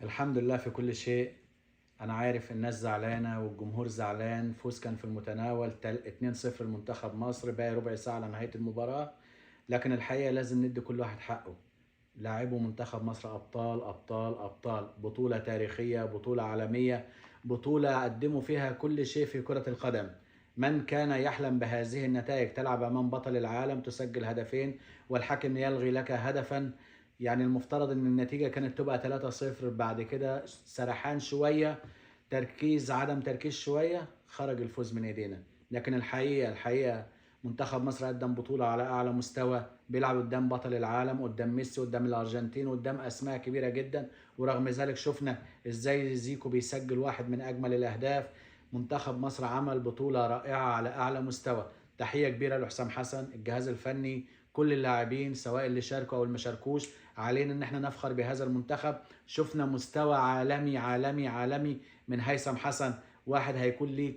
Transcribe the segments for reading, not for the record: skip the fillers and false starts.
الحمد لله في كل شيء. انا عارف الناس زعلانه والجمهور زعلان. فوز كان في المتناول 2-0 لمنتخب مصر، باقي ربع ساعه على نهايه المباراه. لكن الحقيقه لازم ندي كل واحد حقه. لاعبو منتخب مصر ابطال ابطال ابطال، بطوله تاريخيه، بطوله عالميه، بطوله قدموا فيها كل شيء في كره القدم. من كان يحلم بهذه النتائج، تلعب امام بطل العالم، تسجل هدفين والحكم يلغي لك هدفا. يعني المفترض ان النتيجة كانت تبقى 3-0. بعد كده سرحان شوية، تركيز، عدم تركيز شوية، خرج الفوز من ايدينا. لكن الحقيقة منتخب مصر قدم بطولة على اعلى مستوى، بيلعب قدام بطل العالم، قدام ميسي، قدام الارجنتين، قدام اسماء كبيرة جدا. ورغم ذلك شفنا ازاي زيكو بيسجل واحد من اجمل الاهداف. منتخب مصر عمل بطولة رائعة على اعلى مستوى. تحية كبيرة لحسام حسن، الجهاز الفني، كل اللاعبين سواء اللي شاركوا او اللي ما شاركوش. علينا ان احنا نفخر بهذا المنتخب. شفنا مستوى عالمي عالمي عالمي من هيثم حسن، واحد هيكون ليه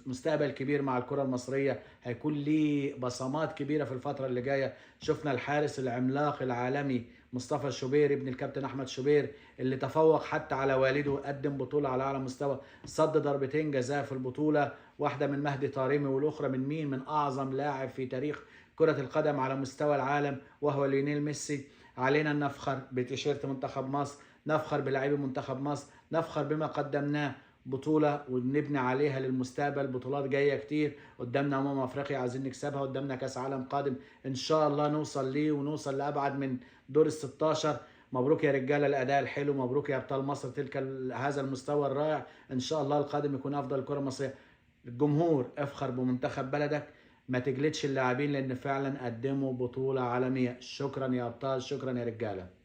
مستقبل كبير مع الكرة المصرية، هيكون ليه بصمات كبيرة في الفترة اللي جاية. شفنا الحارس العملاق العالمي مصطفى شوبير ابن الكابتن احمد شوبير، اللي تفوق حتى على والده، قدم بطولة على اعلى مستوى، صد ضربتين جزاء في البطولة، واحدة من مهدي طارمي والاخرى من مين؟ من اعظم لاعب في تاريخ كرة القدم على مستوى العالم، وهو ليونيل ميسي. علينا أن نفخر بتيشيرت منتخب مصر، نفخر بلاعبي منتخب مصر، نفخر بما قدمناه، بطولة ونبني عليها للمستقبل. بطولات جاية كتير قدامنا، أفريقيا عايزين نكسبها، قدامنا كأس عالم قادم إن شاء الله نوصل ليه، ونوصل لأبعد من دور ال16. مبروك يا رجالة الأداء الحلو، مبروك يا أبطال مصر، تلك هذا المستوى الرائع. إن شاء الله القادم يكون أفضل الكرة المصرية. الجمهور افخر بمنتخب بلدك، ما تجلدش اللاعبين لأن فعلا قدموا بطولة عالمية. شكرا يا أبطال، شكرا يا رجالة.